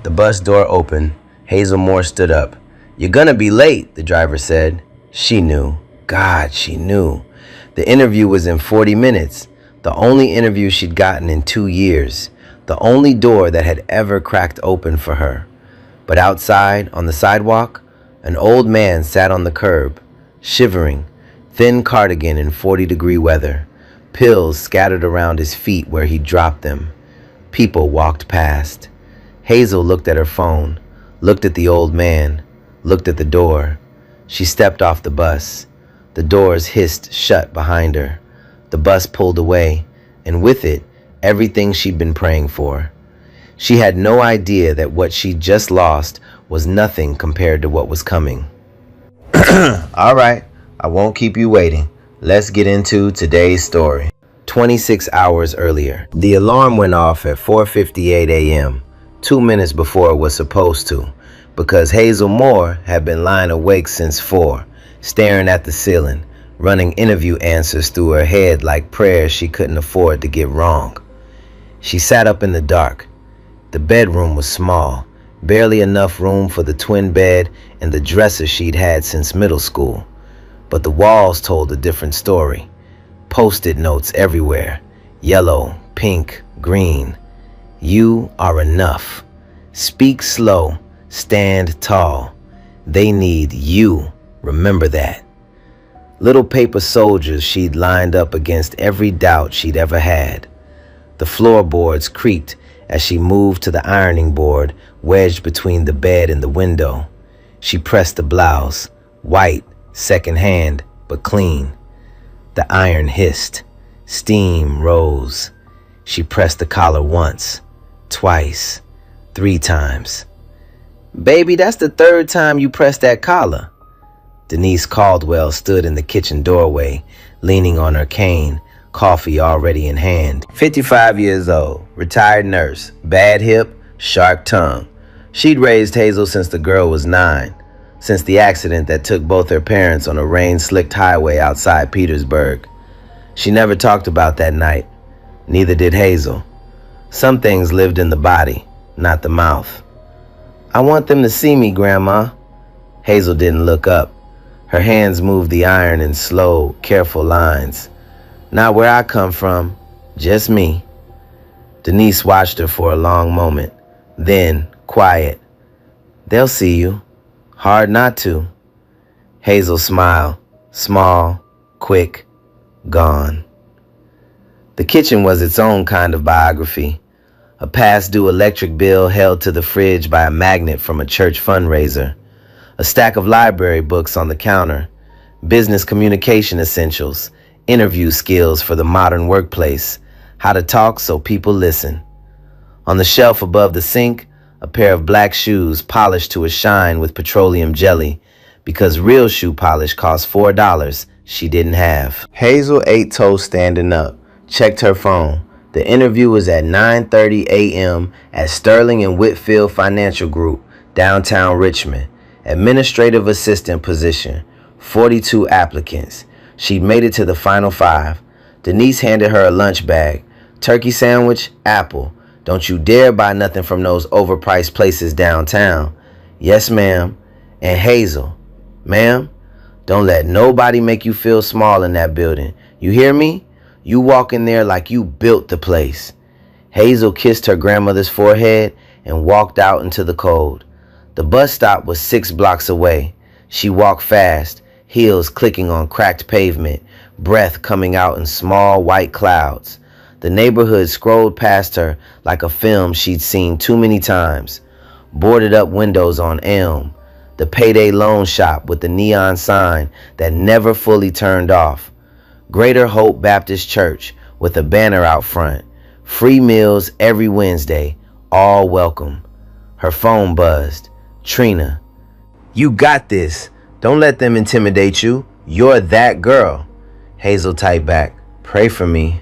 The bus door opened. Hazel Moore stood up. "You're gonna be late," the driver said. She knew. God, she knew. The interview was in 40 minutes. The only interview she'd gotten in 2 years. The only door that had ever cracked open for her. But outside, on the sidewalk, an old man sat on the curb, shivering, thin cardigan in 40-degree weather, pills scattered around his feet where he dropped them. People walked past. Hazel looked at her phone, looked at the old man, looked at the door. She stepped off the bus. The doors hissed shut behind her. The bus pulled away, and with it, everything she'd been praying for. She had no idea that what she'd just lost was nothing compared to what was coming. All right, I won't keep you waiting. Let's get into today's story. 26 hours earlier, the alarm went off at 4:58 a.m., 2 minutes before it was supposed to, because Hazel Moore had been lying awake since 4, staring at the ceiling, running interview answers through her head like prayers she couldn't afford to get wrong. She sat up in the dark. The bedroom was small, barely enough room for the twin bed and the dresser she'd had since middle school. But the walls told a different story. Post-it notes everywhere, yellow, pink, green. You are enough. Speak slow, stand tall. They need you, remember that. Little paper soldiers she'd lined up against every doubt she'd ever had. The floorboards creaked as she moved to the ironing board wedged between the bed and the window. She pressed the blouse, white, second-hand, but clean. The iron hissed. Steam rose. She pressed the collar once, twice, 3 times. "Baby, that's the 3rd time you pressed that collar." Denise Caldwell stood in the kitchen doorway, leaning on her cane, coffee already in hand. 55 years old, retired nurse, bad hip, sharp tongue. She'd raised Hazel since the girl was 9, since the accident that took both her parents on a rain-slicked highway outside Petersburg. She never talked about that night. Neither did Hazel. Some things lived in the body, not the mouth. "I want them to see me, Grandma." Hazel didn't look up. Her hands moved the iron in slow, careful lines. "Not where I come from, just me." Denise watched her for a long moment. Then, quiet. "They'll see you. Hard not to." Hazel smiled, small, quick, gone. The kitchen was its own kind of biography. A past-due electric bill held to the fridge by a magnet from a church fundraiser. A stack of library books on the counter. Business communication essentials. Interview skills for the modern workplace. How to talk so people listen. On the shelf above the sink, a pair of black shoes polished to a shine with petroleum jelly, because real shoe polish cost $4 she didn't have. Hazel ate toast standing up, checked her phone. The interview was at 9:30 a.m. at Sterling and Whitfield Financial Group, downtown Richmond. Administrative assistant position, 42 applicants. She'd made it to the final 5. Denise handed her a lunch bag. Turkey sandwich, apple. Don't you dare buy nothing from those overpriced places downtown. Yes, ma'am. And Hazel, ma'am, don't let nobody make you feel small in that building. You hear me? You walk in there like you built the place. Hazel kissed her grandmother's forehead and walked out into the cold. The bus stop was 6 blocks away. She walked fast, heels clicking on cracked pavement, breath coming out in small white clouds. The neighborhood scrolled past her like a film she'd seen too many times. Boarded up windows on Elm, the payday loan shop with the neon sign that never fully turned off. Greater Hope Baptist Church with a banner out front. Free meals every Wednesday, all welcome. Her phone buzzed. Trina. "You got this. Don't let them intimidate you. You're that girl." Hazel typed back, "Pray for me."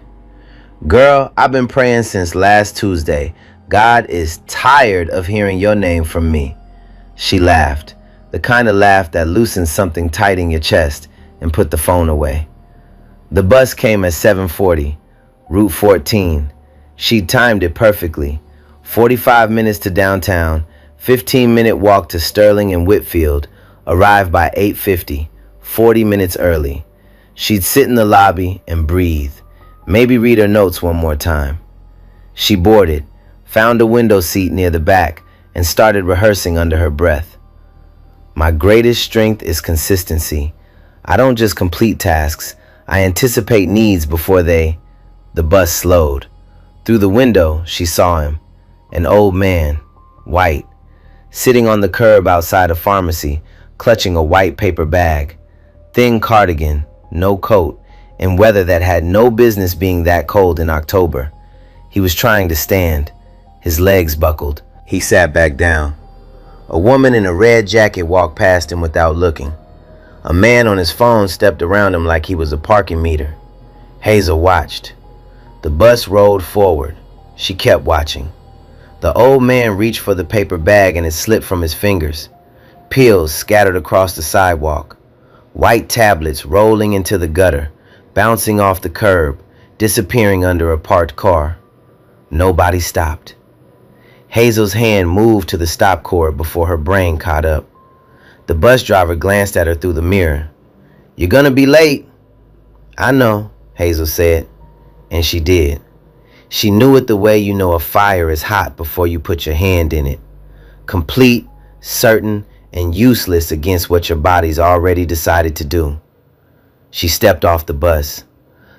"Girl, I've been praying since last Tuesday. God is tired of hearing your name from me." She laughed, the kind of laugh that loosens something tight in your chest, and put the phone away. The bus came at 7:40, Route 14. She timed it perfectly. 45 minutes to downtown, 15-minute walk to Sterling and Whitfield, arrived by 8:50, 40 minutes early. She'd sit in the lobby and breathe, maybe read her notes one more time. She boarded, found a window seat near the back, and started rehearsing under her breath. My greatest strength is consistency. I don't just complete tasks, I anticipate needs before they... The bus slowed. Through the window, she saw him, an old man, white, sitting on the curb outside a pharmacy, clutching a white paper bag, thin cardigan, no coat, in weather that had no business being that cold in October. He was trying to stand, his legs buckled. He sat back down. A woman in a red jacket walked past him without looking. A man on his phone stepped around him like he was a parking meter. Hazel watched. The bus rolled forward. She kept watching. The old man reached for the paper bag and it slipped from his fingers. Pills scattered across the sidewalk. White tablets rolling into the gutter, bouncing off the curb, disappearing under a parked car. Nobody stopped. Hazel's hand moved to the stop cord before her brain caught up. The bus driver glanced at her through the mirror. "You're gonna be late." "I know," Hazel said, and she did. She knew it the way you know a fire is hot before you put your hand in it. Complete, certain, and useless against what your body's already decided to do. She stepped off the bus.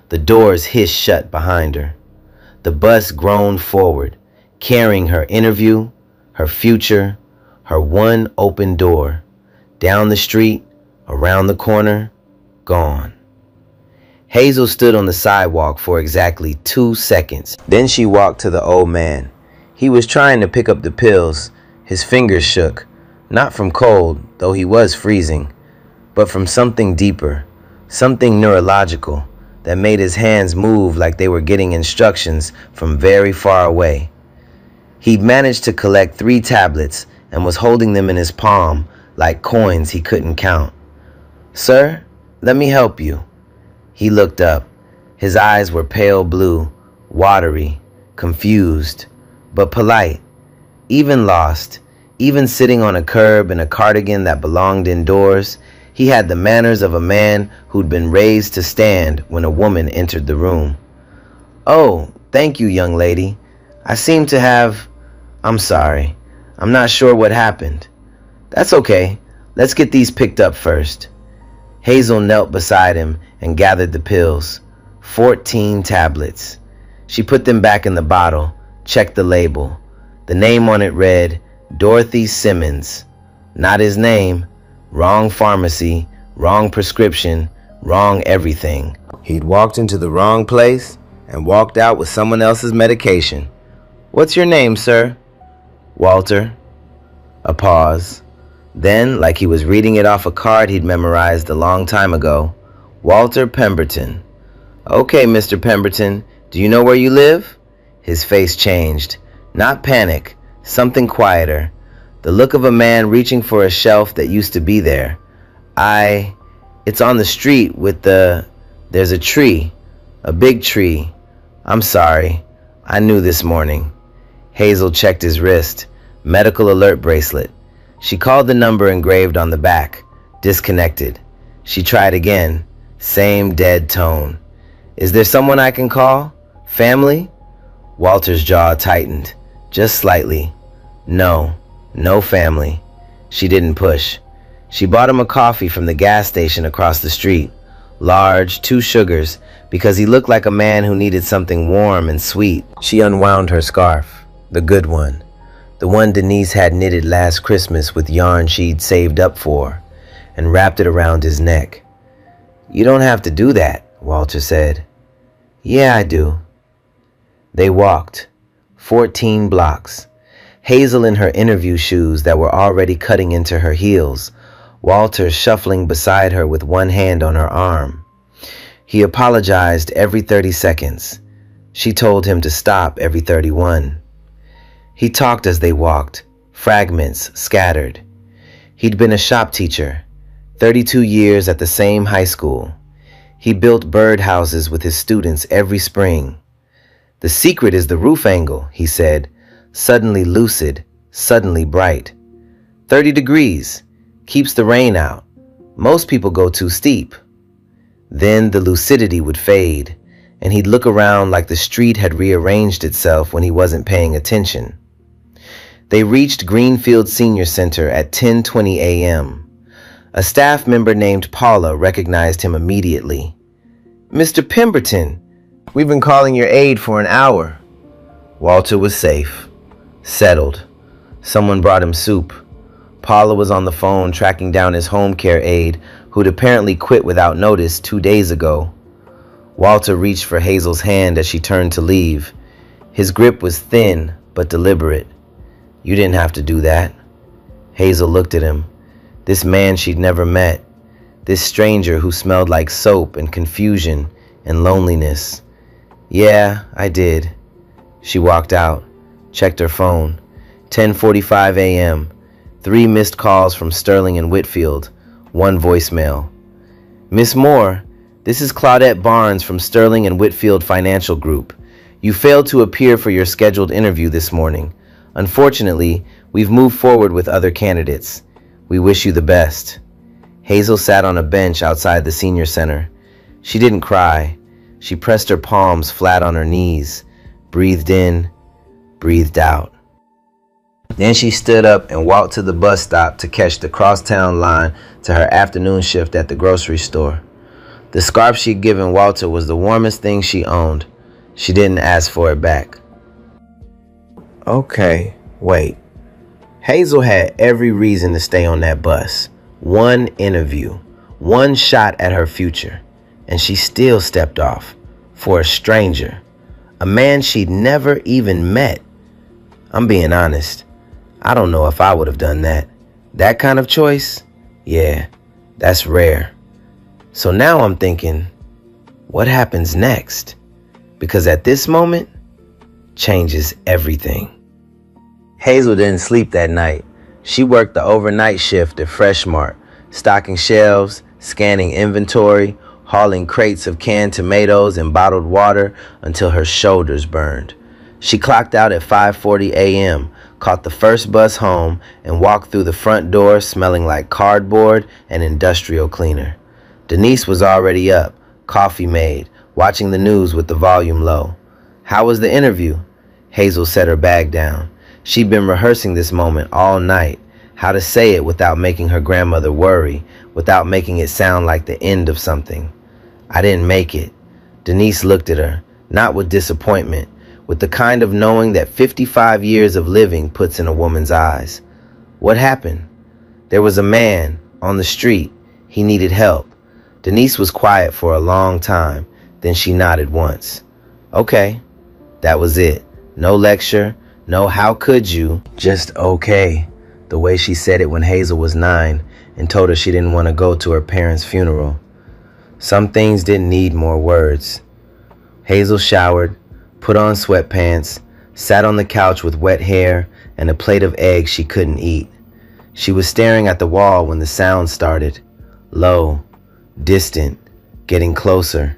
The doors hissed shut behind her. The bus groaned forward, carrying her interview, her future, her one open door. Down the street, around the corner, gone. Hazel stood on the sidewalk for exactly 2 seconds. Then she walked to the old man. He was trying to pick up the pills. His fingers shook, not from cold, though he was freezing, but from something deeper, something neurological that made his hands move like they were getting instructions from very far away. He'd managed to collect 3 tablets and was holding them in his palm like coins he couldn't count. "Sir, let me help you." He looked up. His eyes were pale blue, watery, confused, but polite, even lost, even sitting on a curb in a cardigan that belonged indoors. He had the manners of a man who'd been raised to stand when a woman entered the room. "Oh, thank you, young lady. I seem to have... I'm sorry. I'm not sure what happened." "That's okay. Let's get these picked up first." Hazel knelt beside him and gathered the pills. 14 tablets. She put them back in the bottle, checked the label. The name on it read, Dorothy Simmons. Not his name. Wrong pharmacy, wrong prescription, wrong everything. He'd walked into the wrong place and walked out with someone else's medication. "What's your name, sir?" "Walter." A pause. Then, like he was reading it off a card he'd memorized a long time ago, "Walter Pemberton." "Okay, Mr. Pemberton, do you know where you live?" His face changed. Not panic, something quieter. The look of a man reaching for a shelf that used to be there. It's on the street with there's a tree. A big tree. I'm sorry. I knew this morning." Hazel checked his wrist. Medical alert bracelet. She called the number engraved on the back. Disconnected. She tried again. Same dead tone. "Is there someone I can call? Family?" Walter's jaw tightened. Just slightly. No family. She didn't push. She bought him a coffee from the gas station across the street. Large, 2 sugars, because he looked like a man who needed something warm and sweet. She unwound her scarf. The good one. The one Denise had knitted last Christmas with yarn she'd saved up for, and wrapped it around his neck. "You don't have to do that," Walter said. "Yeah, I do." They walked. 14 blocks. Hazel in her interview shoes that were already cutting into her heels. Walter shuffling beside her with one hand on her arm. He apologized every 30 seconds. She told him to stop every 31. He talked as they walked, fragments scattered. He'd been a shop teacher, 32 years at the same high school. He built birdhouses with his students every spring. "The secret is the roof angle," he said, suddenly lucid, suddenly bright. 30 degrees, keeps the rain out. Most people go too steep. Then the lucidity would fade, and he'd look around like the street had rearranged itself when he wasn't paying attention. They reached Greenfield Senior Center at 10:20 a.m. A staff member named Paula recognized him immediately. "Mr. Pemberton, we've been calling your aide for an hour." Walter was safe, settled. Someone brought him soup. Paula was on the phone tracking down his home care aide, who'd apparently quit without notice 2 days ago. Walter reached for Hazel's hand as she turned to leave. His grip was thin but deliberate. "You didn't have to do that." Hazel looked at him. This man she'd never met. This stranger who smelled like soap and confusion and loneliness. "Yeah, I did." She walked out, checked her phone. 10:45 a.m. 3 missed calls from Sterling and Whitfield. 1 voicemail. "Miss Moore, this is Claudette Barnes from Sterling and Whitfield Financial Group. You failed to appear for your scheduled interview this morning. Unfortunately, we've moved forward with other candidates. We wish you the best." Hazel sat on a bench outside the senior center. She didn't cry. She pressed her palms flat on her knees, breathed in, breathed out. Then she stood up and walked to the bus stop to catch the crosstown line to her afternoon shift at the grocery store. The scarf she'd given Walter was the warmest thing she owned. She didn't ask for it back. Okay, wait. Hazel had every reason to stay on that bus. 1 interview, 1 shot at her future, and she still stepped off for a stranger, a man she'd never even met. I'm being honest. I don't know if I would have done that. That kind of choice? Yeah, that's rare. So now I'm thinking, what happens next? Because at this moment, changes everything. Hazel didn't sleep that night. She worked the overnight shift at Fresh Mart, stocking shelves, scanning inventory, hauling crates of canned tomatoes and bottled water until her shoulders burned. She clocked out at 5:40 a.m., caught the first bus home, and walked through the front door smelling like cardboard and industrial cleaner. Denise was already up, coffee made, watching the news with the volume low. "How was the interview?" Hazel set her bag down. She'd been rehearsing this moment all night, how to say it without making her grandmother worry, without making it sound like the end of something. "I didn't make it." Denise looked at her, not with disappointment, with the kind of knowing that 55 years of living puts in a woman's eyes. "What happened?" "There was a man on the street. He needed help." Denise was quiet for a long time, then she nodded once. "Okay." That was it. No lecture, no how could you, just okay. The way she said it when Hazel was 9 and told her she didn't want to go to her parents' funeral. Some things didn't need more words. Hazel showered, put on sweatpants, sat on the couch with wet hair and a plate of eggs she couldn't eat. She was staring at the wall when the sound started. Low, distant, getting closer.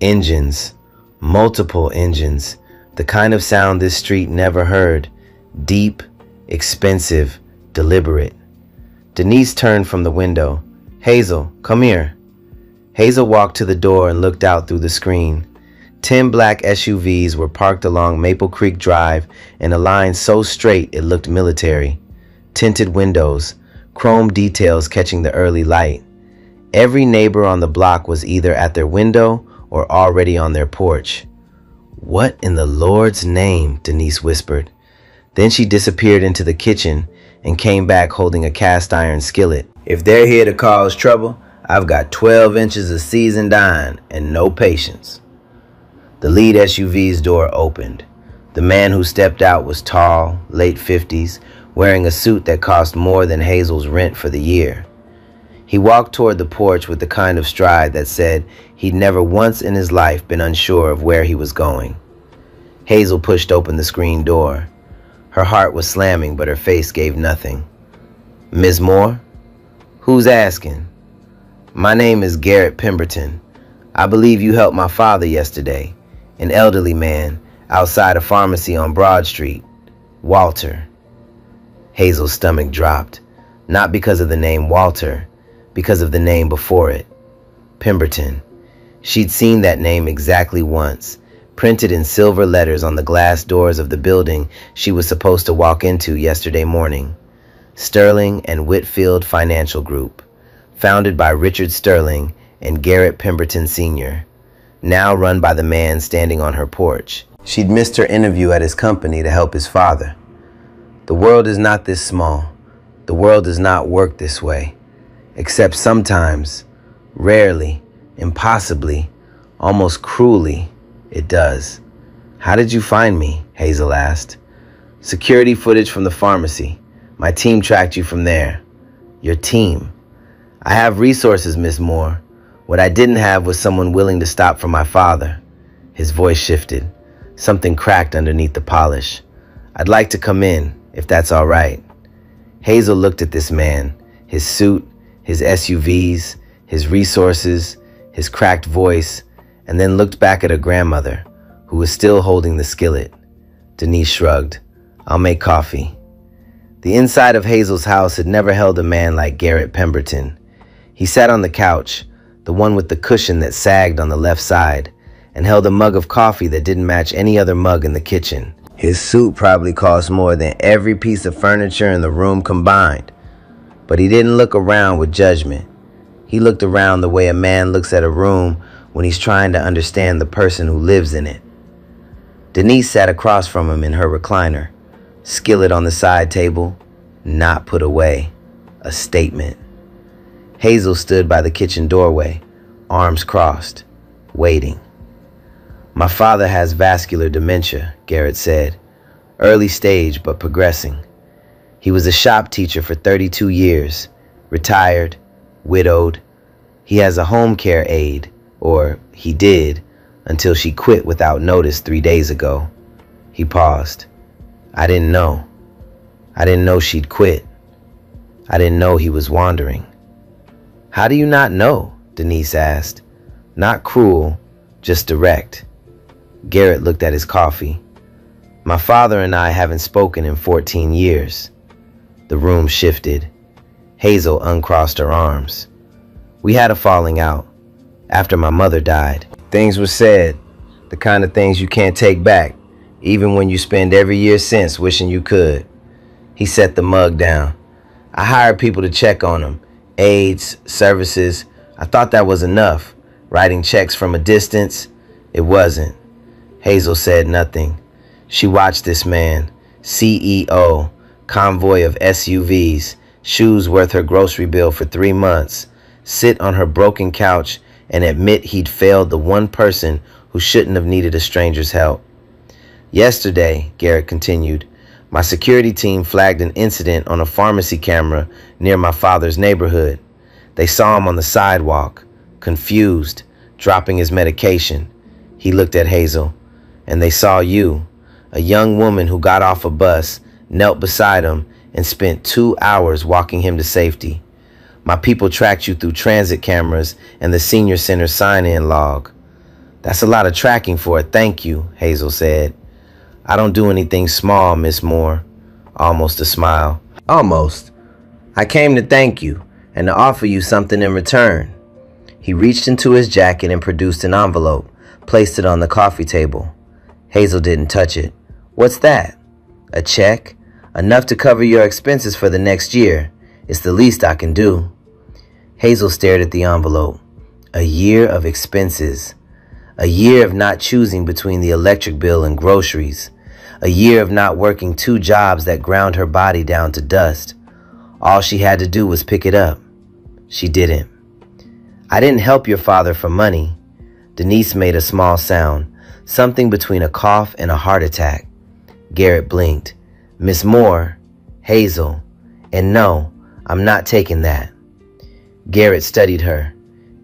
Engines, multiple engines, the kind of sound this street never heard. Deep, expensive, deliberate. Denise turned from the window. "Hazel, come here." Hazel walked to the door and looked out through the screen. 10 black SUVs were parked along Maple Creek Drive in a line so straight it looked military. Tinted windows, chrome details catching the early light. Every neighbor on the block was either at their window or already on their porch. "What in the Lord's name?" Denise whispered. Then she disappeared into the kitchen and came back holding a cast iron skillet. "If they're here to cause trouble, I've got 12 inches of seasoned iron and no patience." The lead SUV's door opened. The man who stepped out was tall, late 50s, wearing a suit that cost more than Hazel's rent for the year. He walked toward the porch with the kind of stride that said he'd never once in his life been unsure of where he was going. Hazel pushed open the screen door. Her heart was slamming, but her face gave nothing. "Ms. Moore?" "Who's asking?" "My name is Garrett Pemberton. I believe you helped my father yesterday, an elderly man, outside a pharmacy on Broad Street." Walter. Hazel's stomach dropped, not because of the name Walter, because of the name before it, Pemberton. She'd seen that name exactly once, printed in silver letters on the glass doors of the building she was supposed to walk into yesterday morning. Sterling and Whitfield Financial Group, founded by Richard Sterling and Garrett Pemberton Sr., now run by the man standing on her porch. She'd missed her interview at his company to help his father. The world is not this small. The world does not work this way. Except sometimes, rarely, impossibly, almost cruelly, it does. How did you find me? Hazel asked. Security footage from the pharmacy. My team tracked you from there. Your team? I have resources, Miss Moore. What I didn't have was someone willing to stop for my father. His voice shifted. Something cracked underneath the polish. I'd like to come in, if that's all right. Hazel looked at this man, his suit, his SUVs, his resources, his cracked voice, and then looked back at her grandmother, who was still holding the skillet. Denise shrugged. I'll make coffee. The inside of Hazel's house had never held a man like Garrett Pemberton. He sat on the couch, the one with the cushion that sagged on the left side, and held a mug of coffee that didn't match any other mug in the kitchen. His suit probably cost more than every piece of furniture in the room combined. But he didn't look around with judgment. He looked around the way a man looks at a room when he's trying to understand the person who lives in it. Denise sat across from him in her recliner, skillet on the side table, not put away, a statement. Hazel stood by the kitchen doorway, arms crossed, waiting. My father has vascular dementia, Garrett said. Early stage, but progressing. He was a shop teacher for 32 years, retired, widowed. He has a home care aide, or he did, until she quit without notice 3 days ago. He paused. I didn't know. I didn't know she'd quit. I didn't know he was wandering. How do you not know? Denise asked. Not cruel, just direct. Garrett looked at his coffee. My father and I haven't spoken in 14 years. The room shifted. Hazel uncrossed her arms. We had a falling out after my mother died. Things were said, the kind of things you can't take back, even when you spend every year since wishing you could. He set the mug down. I hired people to check on him, aides, services. I thought that was enough. Writing checks from a distance, it wasn't. Hazel said nothing. She watched this man, CEO, convoy of SUVs, shoes worth her grocery bill for 3 months, sit on her broken couch and admit he'd failed the one person who shouldn't have needed a stranger's help. Yesterday, Garrett continued, my security team flagged an incident on a pharmacy camera near my father's neighborhood. They saw him on the sidewalk, confused, dropping his medication. He looked at Hazel. And they saw you, a young woman who got off a bus, knelt beside him, and spent 2 hours walking him to safety. My people tracked you through transit cameras and the senior center sign-in log. That's a lot of tracking for a thank you, Hazel said. I don't do anything small, Miss Moore. Almost a smile. Almost. I came to thank you and to offer you something in return. He reached into his jacket and produced an envelope, placed it on the coffee table. Hazel didn't touch it. What's that? A check? Enough to cover your expenses for the next year. It's the least I can do. Hazel stared at the envelope. A year of expenses. A year of not choosing between the electric bill and groceries. A year of not working 2 jobs that ground her body down to dust. All she had to do was pick it up. She didn't. I didn't help your father for money. Denise made a small sound. Something between a cough and a heart attack. Garrett blinked. Miss Moore, Hazel, and no, I'm not taking that. Garrett studied her.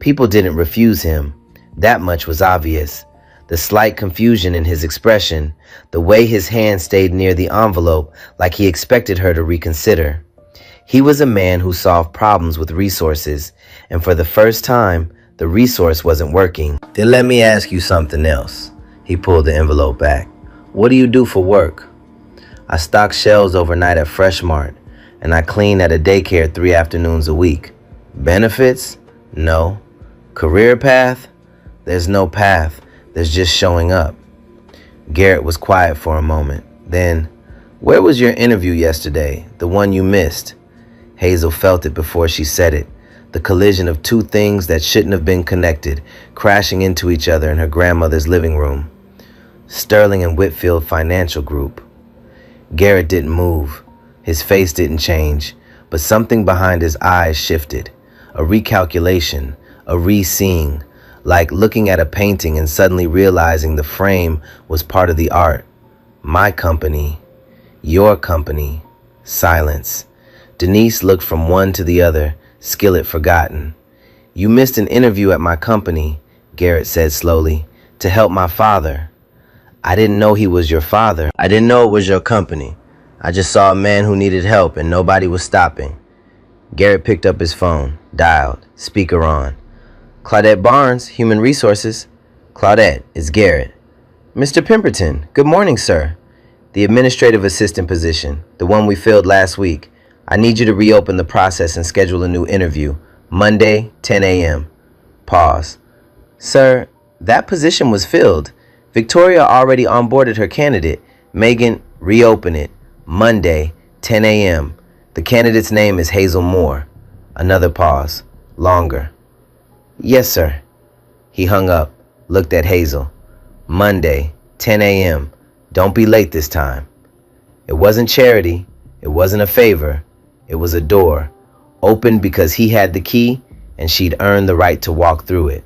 People didn't refuse him. That much was obvious. The slight confusion in his expression, the way his hand stayed near the envelope like he expected her to reconsider. He was a man who solved problems with resources, and for the first time, the resource wasn't working. Then let me ask you something else. He pulled the envelope back. What do you do for work? I stock shelves overnight at Fresh Mart, and I clean at a daycare 3 afternoons a week. Benefits? No. Career path? There's no path. There's just showing up. Garrett was quiet for a moment. Then, where was your interview yesterday, the one you missed? Hazel felt it before she said it, the collision of two things that shouldn't have been connected, crashing into each other in her grandmother's living room. Sterling and Whitfield Financial Group. Garrett didn't move. His face didn't change, but something behind his eyes shifted. A recalculation, a re-seeing, like looking at a painting and suddenly realizing the frame was part of the art. My company. Your company. Silence. Denise looked from one to the other, skillet forgotten. You missed an interview at my company, Garrett said slowly, to help my father. I didn't know he was your father. I didn't know it was your company. I just saw a man who needed help and nobody was stopping. Garrett picked up his phone, dialed, speaker on. Claudette Barnes, Human Resources. Claudette, it's Garrett. Mr. Pemberton, good morning, sir. The administrative assistant position, the one we filled last week. I need you to reopen the process and schedule a new interview. Monday, 10 a.m. Pause. Sir, that position was filled. Victoria already onboarded her candidate. Megan, reopen it. Monday, 10 a.m. The candidate's name is Hazel Moore. Another pause. Longer. Yes, sir. He hung up, looked at Hazel. Monday, 10 a.m. Don't be late this time. It wasn't charity. It wasn't a favor. It was a door, opened because he had the key and she'd earned the right to walk through it.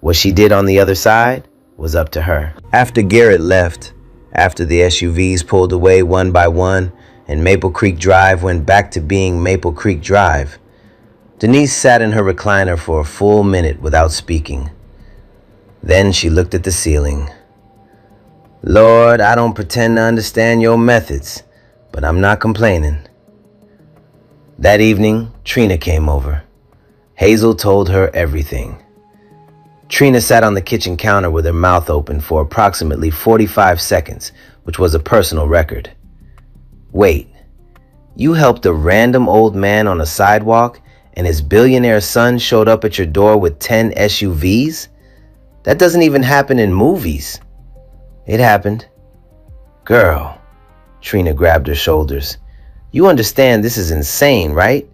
What she did on the other side was up to her. After Garrett left, after the SUVs pulled away one by one and Maple Creek Drive went back to being Maple Creek Drive, Denise sat in her recliner for a full minute without speaking. Then she looked at the ceiling. Lord, I don't pretend to understand your methods, but I'm not complaining. That evening, Trina came over. Hazel told her everything. Trina sat on the kitchen counter with her mouth open for approximately 45 seconds, which was a personal record. Wait, you helped a random old man on a sidewalk and his billionaire son showed up at your door with 10 SUVs? That doesn't even happen in movies. It happened. Girl, Trina grabbed her shoulders. You understand this is insane, right?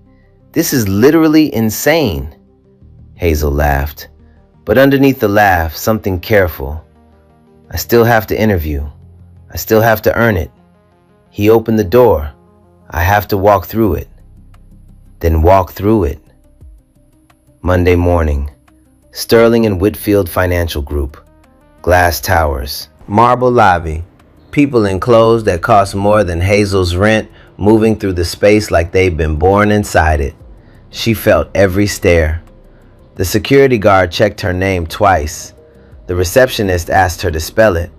This is literally insane. Hazel laughed. But underneath the laugh, something careful. I still have to interview. I still have to earn it. He opened the door. I have to walk through it. Then walk through it. Monday morning. Sterling and Whitfield Financial Group. Glass towers. Marble lobby. People in clothes that cost more than Hazel's rent moving through the space like they'd been born inside it. She felt every stare. The security guard checked her name twice. The receptionist asked her to spell it.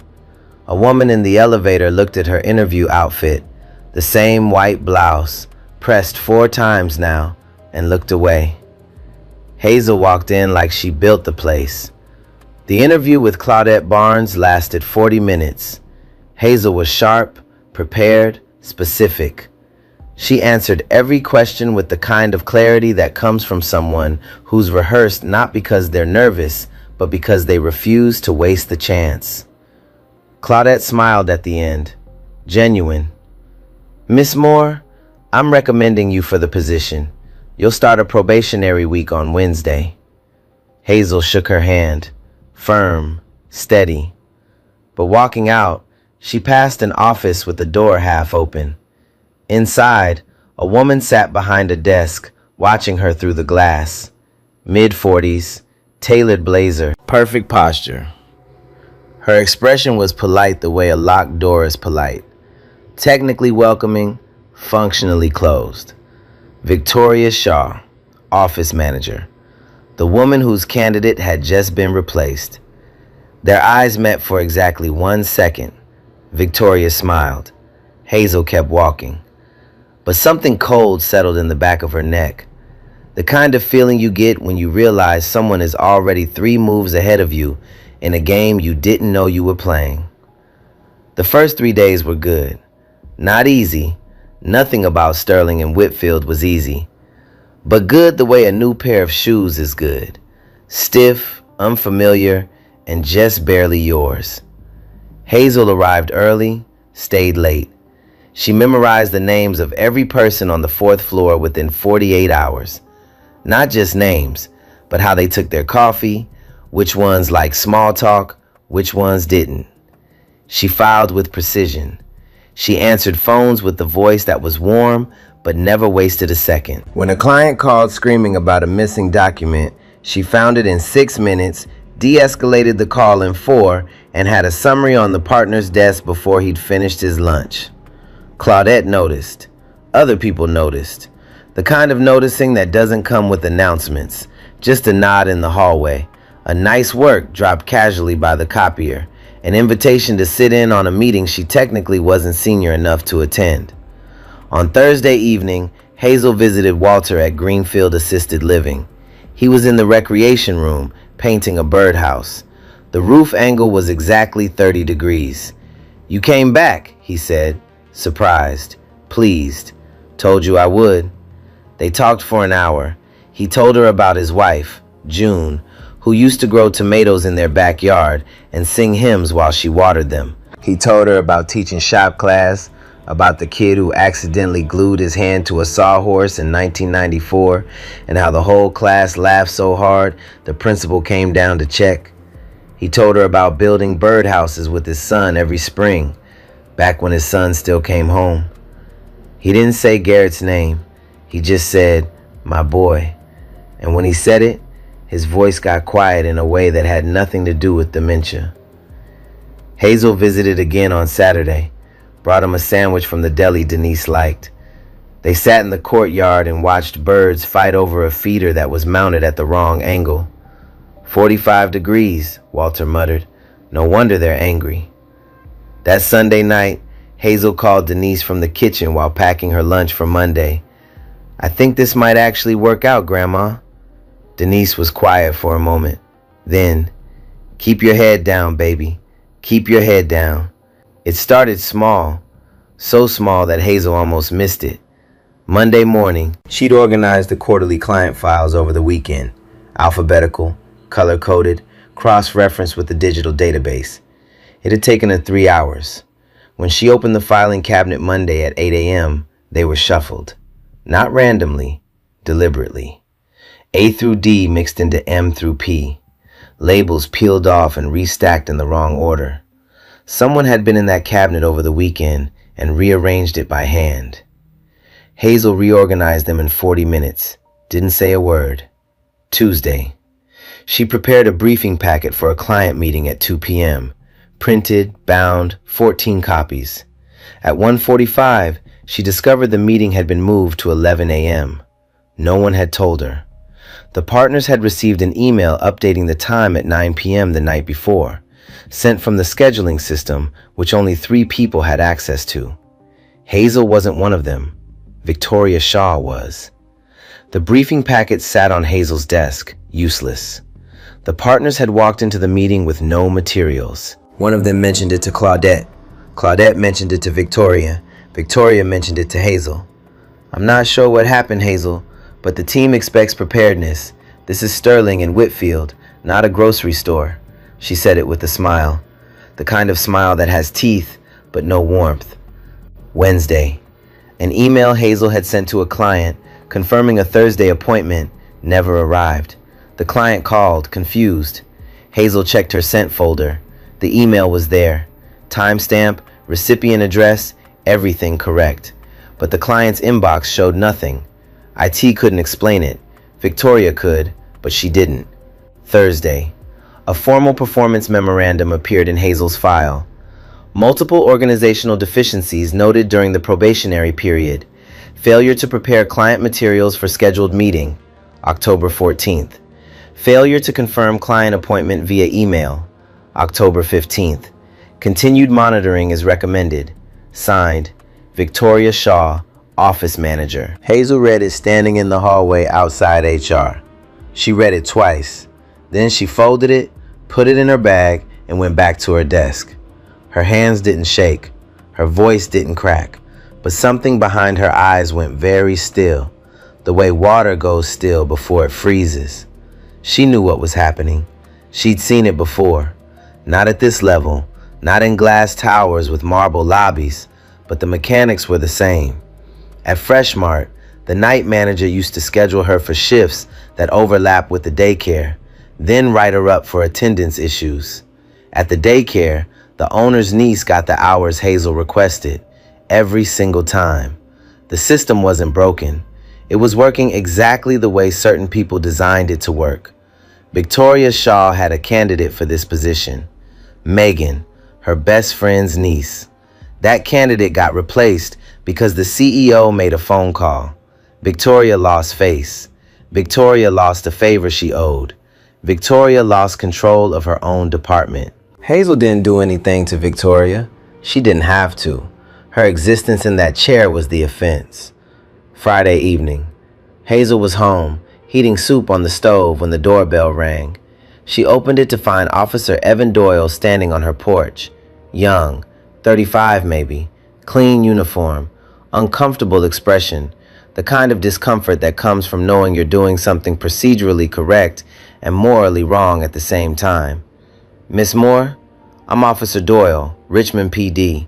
A woman in the elevator looked at her interview outfit, the same white blouse, pressed 4 times now, and looked away. Hazel walked in like she built the place. The interview with Claudette Barnes lasted 40 minutes. Hazel was sharp, prepared, specific. She answered every question with the kind of clarity that comes from someone who's rehearsed not because they're nervous, but because they refuse to waste the chance. Claudette smiled at the end, genuine. Miss Moore, I'm recommending you for the position. You'll start a probationary week on Wednesday. Hazel shook her hand, firm, steady. But walking out, she passed an office with the door half open. Inside, a woman sat behind a desk, watching her through the glass. Mid-40s, tailored blazer, perfect posture. Her expression was polite the way a locked door is polite. Technically welcoming, functionally closed. Victoria Shaw, office manager. The woman whose candidate had just been replaced. Their eyes met for exactly 1 second. Victoria smiled. Hazel kept walking. But something cold settled in the back of her neck. The kind of feeling you get when you realize someone is already 3 moves ahead of you in a game you didn't know you were playing. The first 3 days were good. Not easy. Nothing about Sterling and Whitfield was easy. But good the way a new pair of shoes is good. Stiff, unfamiliar, and just barely yours. Hazel arrived early, stayed late. She memorized the names of every person on the fourth floor within 48 hours. Not just names, but how they took their coffee, which ones liked small talk, which ones didn't. She filed with precision. She answered phones with the voice that was warm, but never wasted a second. When a client called screaming about a missing document, she found it in 6 minutes, de-escalated the call in 4, and had a summary on the partner's desk before he'd finished his lunch. Claudette noticed. Other people noticed. The kind of noticing that doesn't come with announcements, just a nod in the hallway, a nice work dropped casually by the copier, an invitation to sit in on a meeting she technically wasn't senior enough to attend. On Thursday evening, Hazel visited Walter at Greenfield Assisted Living. He was in the recreation room, painting a birdhouse. The roof angle was exactly 30 degrees. "You came back," he said, surprised, pleased. "Told you I would." They talked for an hour. He told her about his wife, June, who used to grow tomatoes in their backyard and sing hymns while she watered them. He told her about teaching shop class, about the kid who accidentally glued his hand to a sawhorse in 1994, and how the whole class laughed so hard the principal came down to check. He told her about building birdhouses with his son every spring, back when his son still came home. He didn't say Garrett's name. He just said, "My boy." And when he said it, his voice got quiet in a way that had nothing to do with dementia. Hazel visited again on Saturday, brought him a sandwich from the deli Denise liked. They sat in the courtyard and watched birds fight over a feeder that was mounted at the wrong angle. 45 degrees, Walter muttered. No wonder they're angry. That Sunday night, Hazel called Denise from the kitchen while packing her lunch for Monday. "I think this might actually work out, Grandma." Denise was quiet for a moment. Then, "Keep your head down, baby. Keep your head down." It started small, so small that Hazel almost missed it. Monday morning, she'd organized the quarterly client files over the weekend, alphabetical, color-coded, cross-referenced with the digital database. It had taken her 3 hours. When she opened the filing cabinet Monday at 8 a.m., they were shuffled. Not randomly, deliberately. A through D mixed into M through P. Labels peeled off and restacked in the wrong order. Someone had been in that cabinet over the weekend and rearranged it by hand. Hazel reorganized them in 40 minutes. Didn't say a word. Tuesday. She prepared a briefing packet for a client meeting at 2 p.m. Printed, bound, 14 copies. At 1:45, she discovered the meeting had been moved to 11 a.m. No one had told her. The partners had received an email updating the time at 9 p.m. the night before, sent from the scheduling system, which only 3 people had access to. Hazel wasn't one of them. Victoria Shaw was. The briefing packet sat on Hazel's desk, useless. The partners had walked into the meeting with no materials. One of them mentioned it to Claudette. Claudette mentioned it to Victoria. Victoria mentioned it to Hazel. "I'm not sure what happened, Hazel, but the team expects preparedness. This is Sterling and Whitfield, not a grocery store." She said it with a smile. The kind of smile that has teeth, but no warmth. Wednesday. An email Hazel had sent to a client, confirming a Thursday appointment, never arrived. The client called, confused. Hazel checked her sent folder. The email was there. Timestamp, recipient address, everything correct. But the client's inbox showed nothing. IT couldn't explain it. Victoria could, but she didn't. Thursday. A formal performance memorandum appeared in Hazel's file. Multiple organizational deficiencies noted during the probationary period. Failure to prepare client materials for scheduled meeting, October 14th. Failure to confirm client appointment via email, October 15th. Continued monitoring is recommended. Signed, Victoria Shaw, Office Manager. Hazel read it standing in the hallway outside HR. She read it twice. Then she folded it, put it in her bag, and went back to her desk. Her hands didn't shake. Her voice didn't crack. but something behind her eyes went very still, the way water goes still before it freezes. She knew what was happening. She'd seen it before. Not at this level, not in glass towers with marble lobbies, but the mechanics were the same. At Freshmart, the night manager used to schedule her for shifts that overlap with the daycare, then write her up for attendance issues. At the daycare, the owner's niece got the hours Hazel requested, every single time. The system wasn't broken. It was working exactly the way certain people designed it to work. Victoria Shaw had a candidate for this position, Megan, her best friend's niece. That candidate got replaced because the CEO made a phone call. Victoria lost face. Victoria lost a favor she owed. Victoria lost control of her own department. Hazel didn't do anything to Victoria. She didn't have to. Her existence in that chair was the offense. Friday evening. Hazel was home, heating soup on the stove when the doorbell rang. She opened it to find Officer Evan Doyle standing on her porch. Young, 35 maybe, clean uniform, uncomfortable expression, the kind of discomfort that comes from knowing you're doing something procedurally correct and morally wrong at the same time. Miss Moore, I'm Officer Doyle, Richmond PD.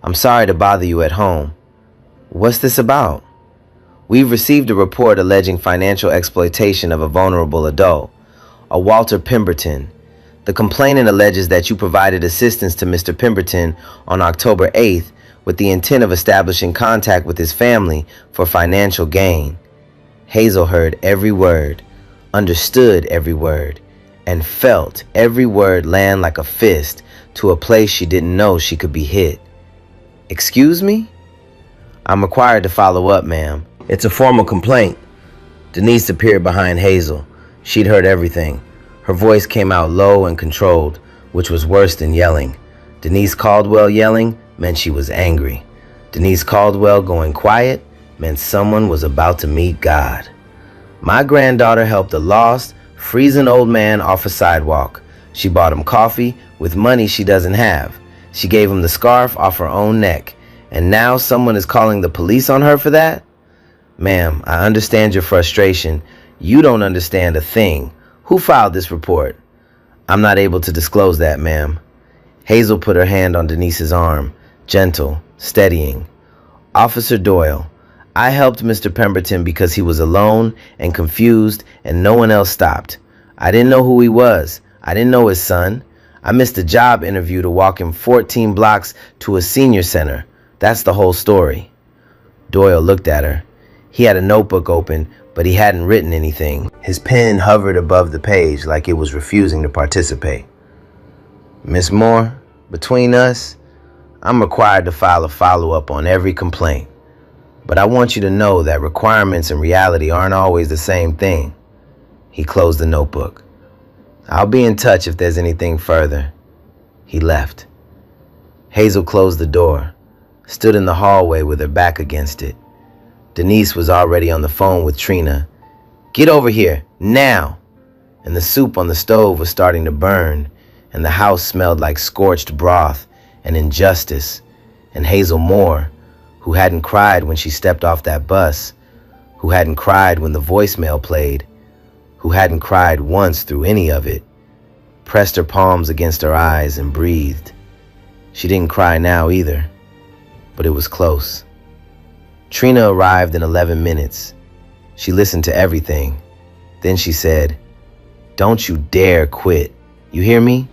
I'm sorry to bother you at home. What's this about? We've received a report alleging financial exploitation of a vulnerable adult, a Walter Pemberton. The complainant alleges that you provided assistance to Mr. Pemberton on October 8th with the intent of establishing contact with his family for financial gain. Hazel heard every word, understood every word, and felt every word land like a fist to a place she didn't know she could be hit. Excuse me? I'm required to follow up, ma'am. It's a formal complaint. Denise appeared behind Hazel. She'd heard everything. Her voice came out low and controlled, which was worse than yelling. Denise Caldwell yelling meant she was angry. Denise Caldwell going quiet meant someone was about to meet God. My granddaughter helped a lost, freezing old man off a sidewalk. She bought him coffee with money she doesn't have. She gave him the scarf off her own neck. And now someone is calling the police on her for that? Ma'am, I understand your frustration. You don't understand a thing. Who filed this report? I'm not able to disclose that, ma'am. Hazel put her hand on Denise's arm, gentle, steadying. Officer Doyle, I helped Mr. Pemberton because he was alone and confused and no one else stopped. I didn't know who he was. I didn't know his son. I missed a job interview to walk him 14 blocks to a senior center. That's the whole story. Doyle looked at her. He had a notebook open, but he hadn't written anything. His pen hovered above the page like it was refusing to participate. Miss Moore, between us, I'm required to file a follow-up on every complaint. But I want you to know that requirements and reality aren't always the same thing. He closed the notebook. I'll be in touch if there's anything further. He left. Hazel closed the door, stood in the hallway with her back against it. Denise was already on the phone with Trina. Get over here, now! And the soup on the stove was starting to burn, and the house smelled like scorched broth and injustice. And Hazel Moore, who hadn't cried when she stepped off that bus, who hadn't cried when the voicemail played, who hadn't cried once through any of it, pressed her palms against her eyes and breathed. She didn't cry now either, but it was close. Trina arrived in 11 minutes. She listened to everything. Then she said, "Don't you dare quit. You hear me?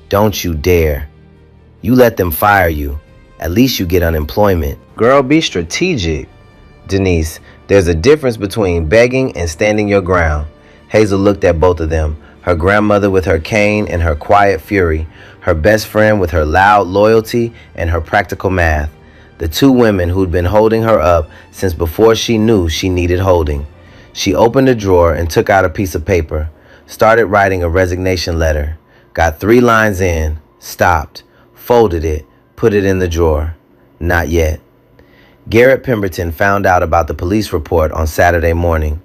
Don't you dare. You let them fire you. At least you get unemployment." Girl, be strategic. Denise, there's a difference between begging and standing your ground. Hazel looked at both of them, her grandmother with her cane and her quiet fury, her best friend with her loud loyalty and her practical math. The two women who'd been holding her up since before she knew she needed holding. She opened a drawer and took out a piece of paper, started writing a resignation letter, got 3 lines in, stopped, folded it, put it in the drawer. Not yet. Garrett Pemberton found out about the police report on Saturday morning,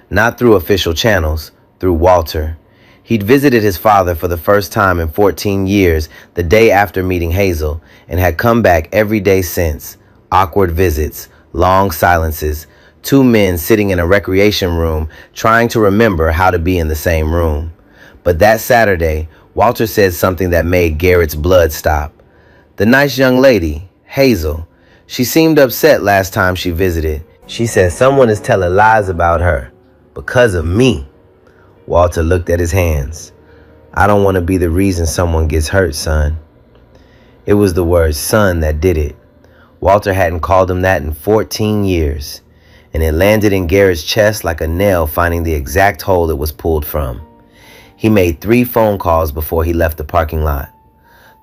not through official channels, through Walter. He'd visited his father for the first time in 14 years the day after meeting Hazel and had come back every day since, Awkward visits, long silences, two men sitting in a recreation room trying to remember how to be in the same room. But that Saturday, Walter said something that made Garrett's blood stop. The nice young lady, Hazel, she seemed upset last time she visited. She said someone is telling lies about her because of me. Walter looked at his hands. I don't want to be the reason someone gets hurt, son. It was the word son that did it. Walter hadn't called him that in 14 years, and it landed in Garrett's chest like a nail finding the exact hole it was pulled from. He made 3 phone calls before he left the parking lot.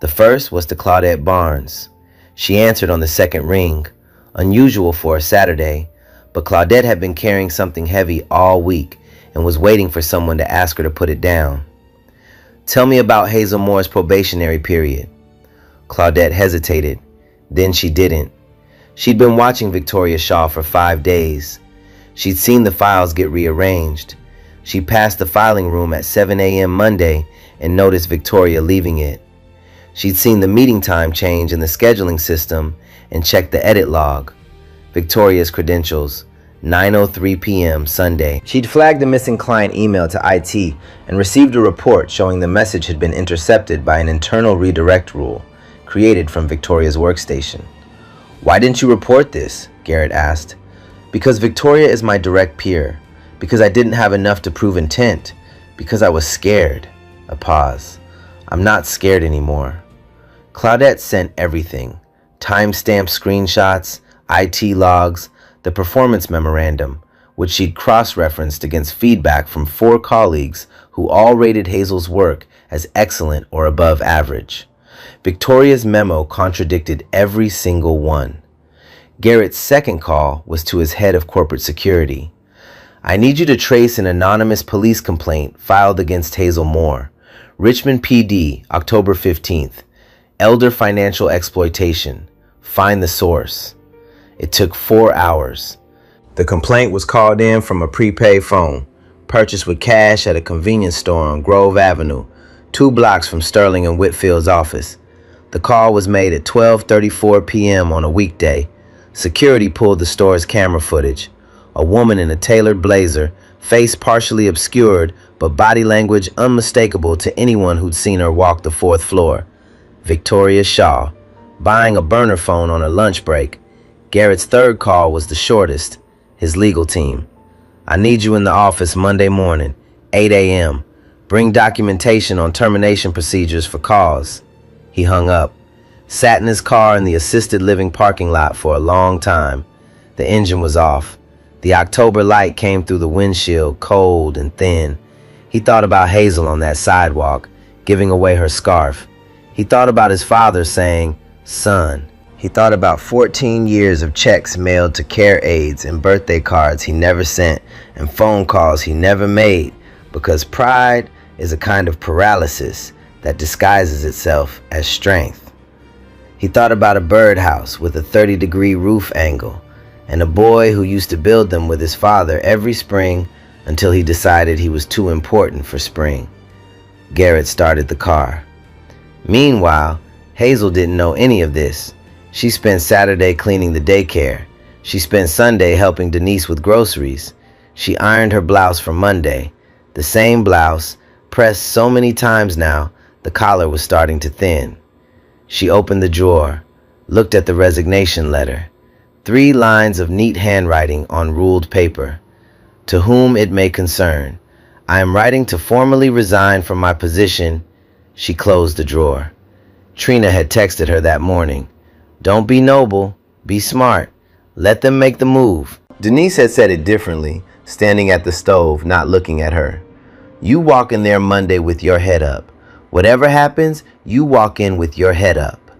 The first was to Claudette Barnes. She answered on the second ring, unusual for a Saturday, but Claudette had been carrying something heavy all week and was waiting for someone to ask her to put it down. Tell me about Hazel Moore's probationary period. Claudette hesitated. Then she didn't. She'd been watching Victoria Shaw for 5 days. She'd seen the files get rearranged. She passed the filing room at 7 a.m. Monday and noticed Victoria leaving it. She'd seen the meeting time change in the scheduling system and checked the edit log. Victoria's credentials, 9:03 p.m. Sunday. She'd flagged the missing client email to IT and received a report showing the message had been intercepted by an internal redirect rule created from Victoria's workstation. Why didn't you report this? Garrett asked. Because Victoria is my direct peer. Because I didn't have enough to prove intent. Because I was scared. A pause. I'm not scared anymore. Claudette sent everything. Timestamp screenshots, IT logs, the performance memorandum, which she'd cross-referenced against feedback from 4 colleagues who all rated Hazel's work as excellent or above average. Victoria's memo contradicted every single one. Garrett's second call was to his head of corporate security. I need you to trace an anonymous police complaint filed against Hazel Moore. Richmond PD, October 15th. Elder financial exploitation. Find the source. It took 4 hours. The complaint was called in from a prepaid phone, purchased with cash at a convenience store on Grove Avenue, 2 blocks from Sterling and Whitfield's office. The call was made at 12:34 p.m. on a weekday. Security pulled the store's camera footage. A woman in a tailored blazer, face partially obscured, but body language unmistakable to anyone who'd seen her walk the 4th floor. Victoria Shaw, buying a burner phone on her lunch break. Garrett's third call was the shortest, his legal team. I need you in the office Monday morning, 8 a.m. Bring documentation on termination procedures for cause. He hung up, sat in his car in the assisted living parking lot for a long time. The engine was off. The October light came through the windshield, cold and thin. He thought about Hazel on that sidewalk, giving away her scarf. He thought about his father saying, son. He thought about 14 years of checks mailed to care aides and birthday cards he never sent and phone calls he never made, because pride is a kind of paralysis that disguises itself as strength. He thought about a birdhouse with a 30-degree roof angle and a boy who used to build them with his father every spring until he decided he was too important for spring. Garrett started the car. Meanwhile, Hazel didn't know any of this. She spent Saturday cleaning the daycare. She spent Sunday helping Denise with groceries. She ironed her blouse for Monday. The same blouse, pressed so many times now, the collar was starting to thin. She opened the drawer, looked at the resignation letter. 3 lines of neat handwriting on ruled paper. To whom it may concern, I am writing to formally resign from my position. She closed the drawer. Trina had texted her that morning. Don't be noble, be smart. Let them make the move. Denise had said it differently, standing at the stove, not looking at her. You walk in there Monday with your head up. Whatever happens, you walk in with your head up.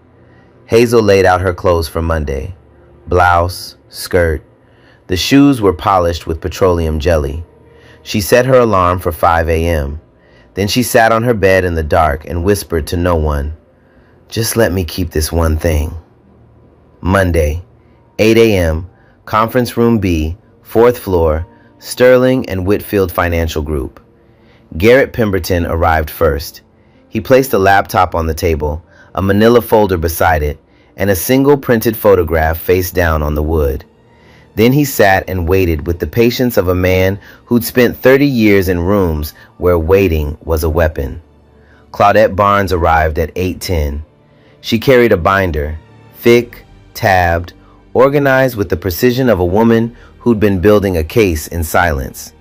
Hazel laid out her clothes for Monday. Blouse, skirt. The shoes were polished with petroleum jelly. She set her alarm for 5 a.m. Then she sat on her bed in the dark and whispered to no one, just let me keep this one thing. Monday, 8 a.m., Conference Room B, 4th floor, Sterling and Whitfield Financial Group. Garrett Pemberton arrived first. He placed a laptop on the table, a manila folder beside it, and a single printed photograph face down on the wood. Then he sat and waited with the patience of a man who'd spent 30 years in rooms where waiting was a weapon. Claudette Barnes arrived at 8:10. She carried a binder, thick, tabbed, organized with the precision of a woman who'd been building a case in silence.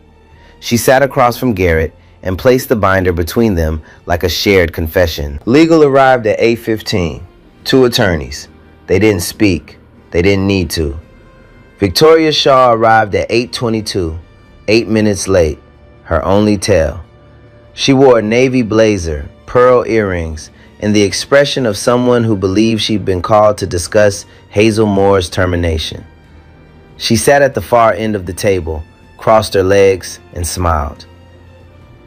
She sat across from Garrett and placed the binder between them like a shared confession. Legal arrived at 8:15. 2 attorneys. They didn't speak. They didn't need to. Victoria Shaw arrived at 8:22, 8 minutes late, her only tale. She wore a navy blazer, pearl earrings, and the expression of someone who believed she'd been called to discuss Hazel Moore's termination. She sat at the far end of the table, crossed her legs, and smiled.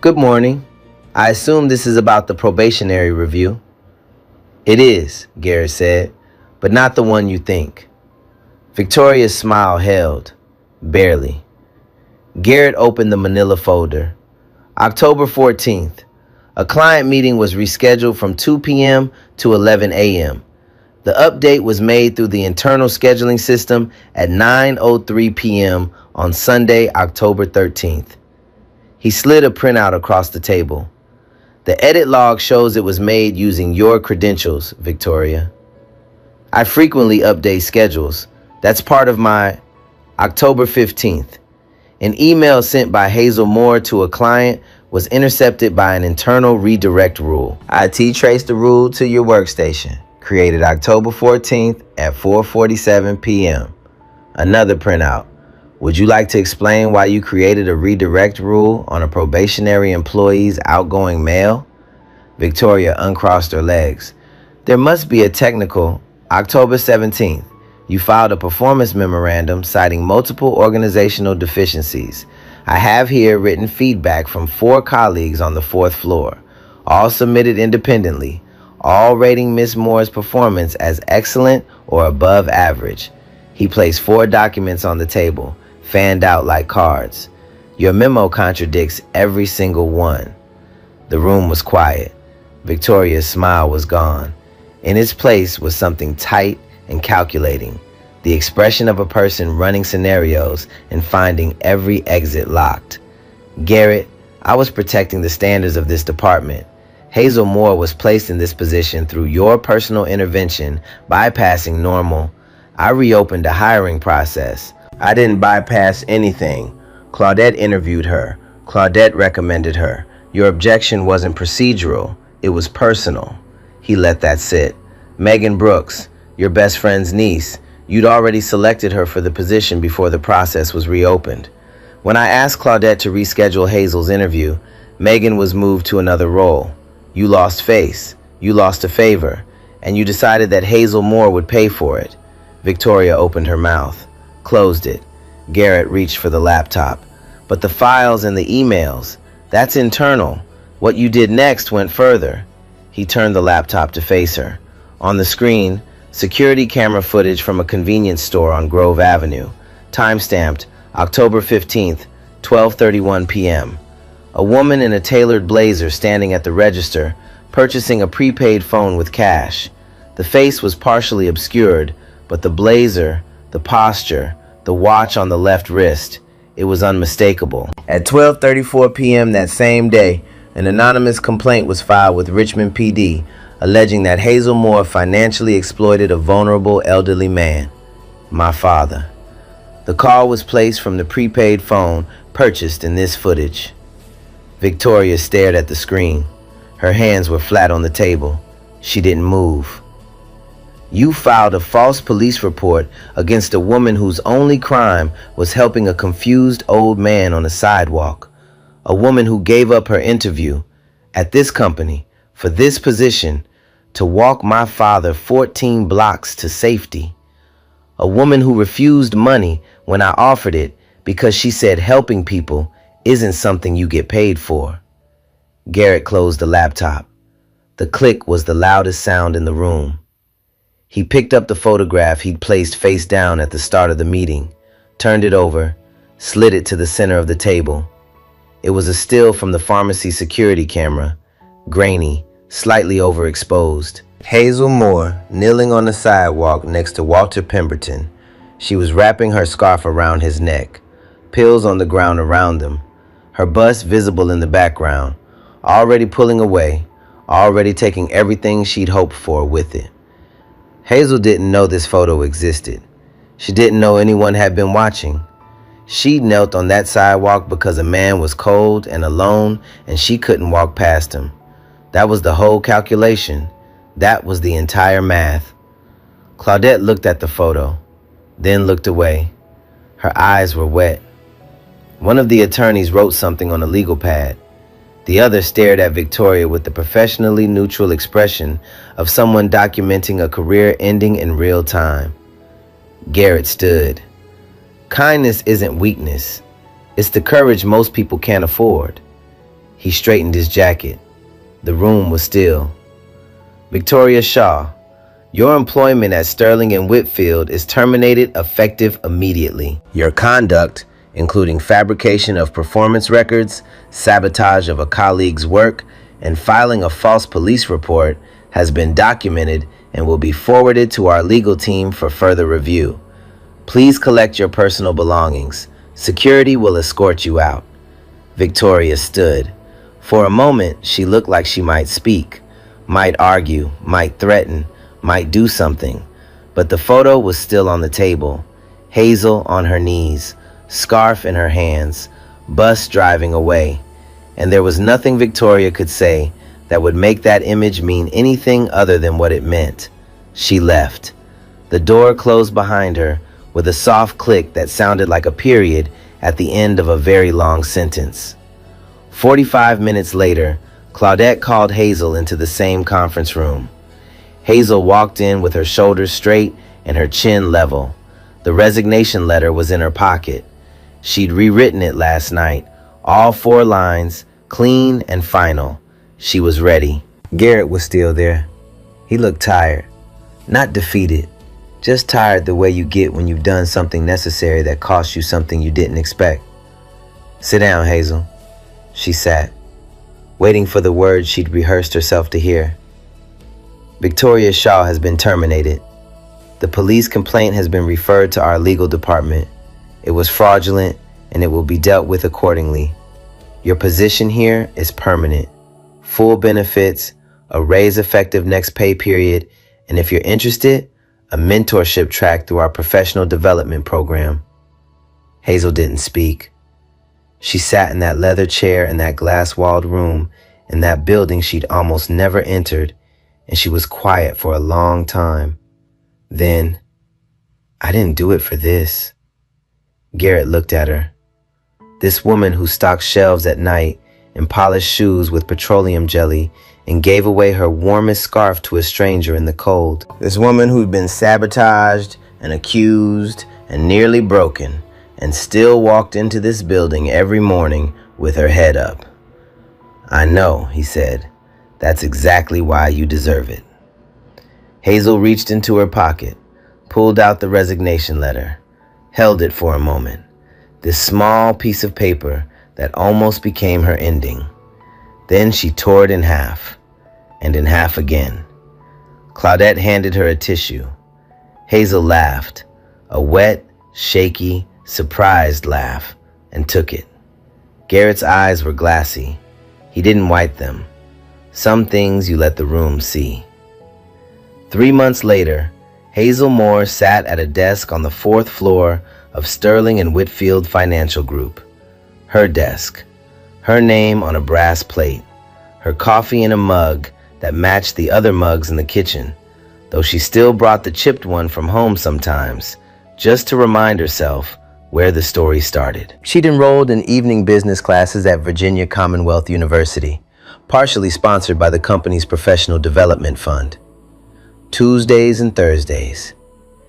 "Good morning. I assume this is about the probationary review." "It is," Garrett said, "but not the one you think." Victoria's smile held, barely. Garrett opened the manila folder. October 14th. A client meeting was rescheduled from 2 p.m. to 11 a.m. The update was made through the internal scheduling system at 9:03 p.m. on Sunday, October 13th. He slid a printout across the table. "The edit log shows it was made using your credentials, Victoria." "I frequently update schedules. That's part of my..." October 15th. An email sent by Hazel Moore to a client was intercepted by an internal redirect rule. IT traced the rule to your workstation. Created October 14th at 4:47 p.m. Another printout. "Would you like to explain why you created a redirect rule on a probationary employee's outgoing mail?" Victoria uncrossed her legs. "There must be a technical..." October 17th. You filed a performance memorandum citing multiple organizational deficiencies. I have here written feedback from 4 colleagues on the 4th floor, all submitted independently, all rating Ms. Moore's performance as excellent or above average. He placed 4 documents on the table, fanned out like cards. Your memo contradicts every single one. The room was quiet. Victoria's smile was gone. In its place was something tight and calculating, the expression of a person running scenarios and finding every exit locked. "Garrett, I was protecting the standards of this department. Hazel Moore was placed in this position through your personal intervention, bypassing normal. I reopened a hiring process. I didn't bypass anything. Claudette interviewed her. Claudette recommended her. Your objection wasn't procedural. It was personal." He let that sit. "Megan Brooks, your best friend's niece, you'd already selected her for the position before the process was reopened. When I asked Claudette to reschedule Hazel's interview, Megan was moved to another role. You lost face, you lost a favor, and you decided that Hazel Moore would pay for it." Victoria opened her mouth, closed it. Garrett reached for the laptop. "But the files and the emails, that's internal. What you did next went further." He turned the laptop to face her. On the screen, security camera footage from a convenience store on Grove Avenue, timestamped October 15th, 12:31 p.m. A woman in a tailored blazer standing at the register, purchasing a prepaid phone with cash. The face was partially obscured, but the blazer, the posture, the watch on the left wrist, it was unmistakable. At 12:34 p.m. that same day, an anonymous complaint was filed with Richmond PD, alleging that Hazel Moore financially exploited a vulnerable elderly man, my father. The call was placed from the prepaid phone purchased in this footage. Victoria stared at the screen. Her hands were flat on the table. She didn't move. "You filed a false police report against a woman whose only crime was helping a confused old man on a sidewalk. A woman who gave up her interview at this company for this position to walk my father 14 blocks to safety. A woman who refused money when I offered it because she said helping people isn't something you get paid for." Garrett closed the laptop. The click was the loudest sound in the room. He picked up the photograph he'd placed face down at the start of the meeting, turned it over, slid it to the center of the table. It was a still from the pharmacy security camera, grainy, slightly overexposed. Hazel Moore, kneeling on the sidewalk next to Walter Pemberton. She was wrapping her scarf around his neck, pills on the ground around them, her bus visible in the background, already pulling away, already taking everything she'd hoped for with it. Hazel didn't know this photo existed. She didn't know anyone had been watching. She knelt on that sidewalk because a man was cold and alone and she couldn't walk past him. That was the whole calculation. That was the entire math. Claudette looked at the photo, then looked away. Her eyes were wet. One of the attorneys wrote something on a legal pad. The other stared at Victoria with the professionally neutral expression of someone documenting a career ending in real time. Garrett stood. Kindness isn't weakness. It's the courage most people can't afford. He straightened his jacket. The room was still. Victoria Shaw, your employment at Sterling and Whitfield is terminated effective immediately. Your conduct, including fabrication of performance records, sabotage of a colleague's work, and filing a false police report, has been documented and will be forwarded to our legal team for further review. Please collect your personal belongings. Security will escort you out. Victoria stood. For a moment, she looked like she might speak, might argue, might threaten, might do something. But the photo was still on the table. Hazel on her knees, scarf in her hands, bus driving away. And there was nothing Victoria could say that would make that image mean anything other than what it meant. She left. The door closed behind her with a soft click that sounded like a period at the end of a very long sentence. 45 minutes later, Claudette called Hazel into the same conference room. Hazel walked in with her shoulders straight and her chin level. The resignation letter was in her pocket. She'd rewritten it last night, all 4 lines, clean and final. She was ready. Garrett was still there. He looked tired, not defeated, just tired the way you get when you've done something necessary that costs you something you didn't expect. Sit down, Hazel. She sat, waiting for the words she'd rehearsed herself to hear. Victoria Shaw has been terminated. The police complaint has been referred to our legal department. It was fraudulent and it will be dealt with accordingly. Your position here is permanent. Full benefits, a raise effective next pay period, and if you're interested, a mentorship track through our professional development program. Hazel didn't speak. She sat in that leather chair in that glass-walled room in that building she'd almost never entered, and she was quiet for a long time. Then, I didn't do it for this. Garrett looked at her. This woman who stocked shelves at night and polished shoes with petroleum jelly and gave away her warmest scarf to a stranger in the cold. This woman who'd been sabotaged and accused and nearly broken and still walked into this building every morning with her head up. I know, he said. That's exactly why you deserve it. Hazel reached into her pocket, pulled out the resignation letter, held it for a moment. This small piece of paper that almost became her ending. Then she tore it in half, and in half again. Claudette handed her a tissue. Hazel laughed, a wet, shaky, surprised laugh, and took it. Garrett's eyes were glassy. He didn't wipe them. Some things you let the room see. 3 months later, Hazel Moore sat at a desk on the 4th floor of Sterling and Whitfield Financial Group. Her desk, her name on a brass plate, her coffee in a mug that matched the other mugs in the kitchen, though she still brought the chipped one from home sometimes, just to remind herself where the story started. She'd enrolled in evening business classes at Virginia Commonwealth University, partially sponsored by the company's professional development fund. Tuesdays and Thursdays.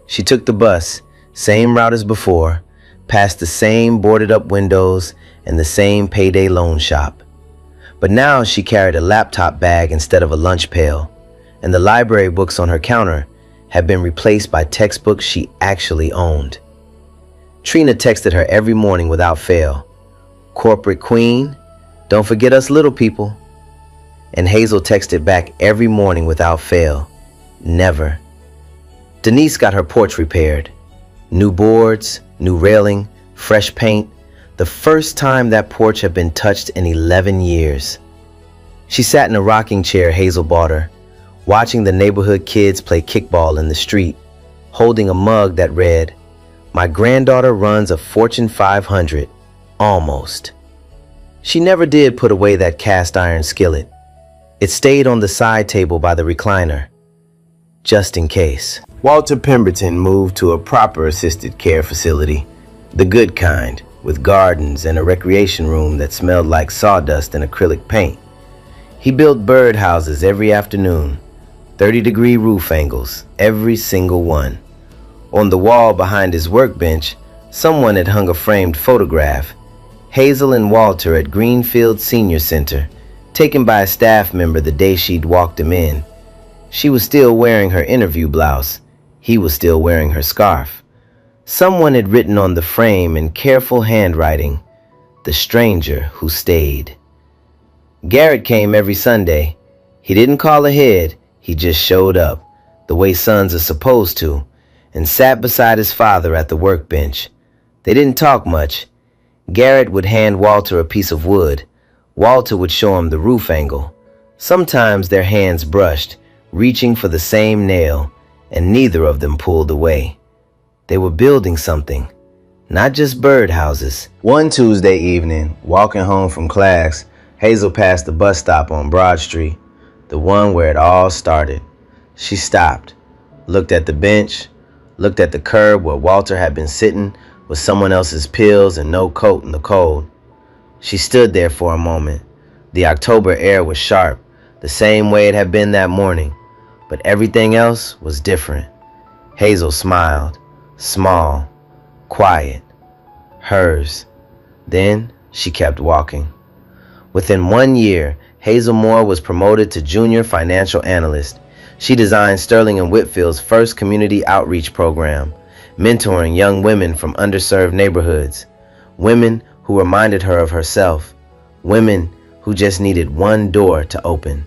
She took the bus, same route as before, past the same boarded-up windows and the same payday loan shop. But now she carried a laptop bag instead of a lunch pail, and the library books on her counter had been replaced by textbooks she actually owned. Trina texted her every morning without fail. Corporate queen, don't forget us little people. And Hazel texted back every morning without fail. Never. Denise got her porch repaired. New boards, new railing, fresh paint. The first time that porch had been touched in 11 years. She sat in a rocking chair Hazel bought her, watching the neighborhood kids play kickball in the street, holding a mug that read, "My granddaughter runs a Fortune 500, almost." She never did put away that cast iron skillet. It stayed on the side table by the recliner, just in case. Walter Pemberton moved to a proper assisted care facility, the good kind, with gardens and a recreation room that smelled like sawdust and acrylic paint. He built birdhouses every afternoon, 30-degree roof angles, every single one. On the wall behind his workbench, someone had hung a framed photograph, Hazel and Walter at Greenfield Senior Center, taken by a staff member the day she'd walked him in. She was still wearing her interview blouse. He was still wearing her scarf. Someone had written on the frame in careful handwriting, "The stranger who stayed." Garrett came every Sunday. He didn't call ahead, he just showed up, the way sons are supposed to, and sat beside his father at the workbench. They didn't talk much. Garrett would hand Walter a piece of wood. Walter would show him the roof angle. Sometimes their hands brushed, reaching for the same nail, and neither of them pulled away. They were building something, not just birdhouses. One Tuesday evening, walking home from class, Hazel passed the bus stop on Broad Street, the one where it all started. She stopped, looked at the bench, looked at the curb where Walter had been sitting with someone else's pills and no coat in the cold. She stood there for a moment. The October air was sharp, the same way it had been that morning, but everything else was different. Hazel smiled, small, quiet, hers. Then she kept walking. Within 1 year, Hazel Moore was promoted to junior financial analyst. She designed Sterling and Whitfield's first community outreach program, mentoring young women from underserved neighborhoods, women who reminded her of herself, women who just needed one door to open.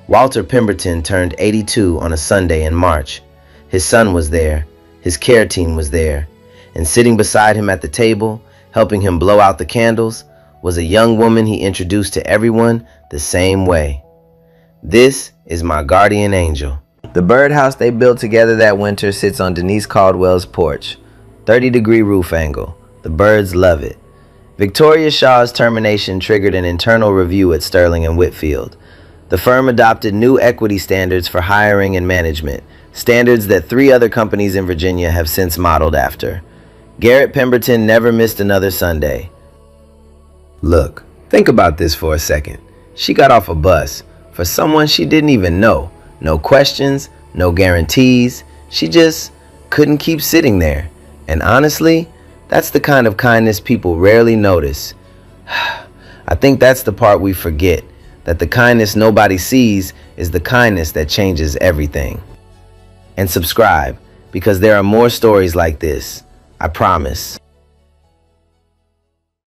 Walter Pemberton turned 82 on a Sunday in March. His son was there, his care team was there, and sitting beside him at the table, helping him blow out the candles, was a young woman he introduced to everyone the same way. "This is my guardian angel." The birdhouse they built together that winter sits on Denise Caldwell's porch, 30-degree roof angle. The birds love it. Victoria Shaw's termination triggered an internal review at Sterling and Whitfield. The firm adopted new equity standards for hiring and management, standards that 3 other companies in Virginia have since modeled after. Garrett Pemberton never missed another Sunday. Look, think about this for a second. She got off a bus for someone she didn't even know. No questions, no guarantees. She just couldn't keep sitting there. And honestly, that's the kind of kindness people rarely notice. I think that's the part we forget, that the kindness nobody sees is the kindness that changes everything. And subscribe, because there are more stories like this. I promise.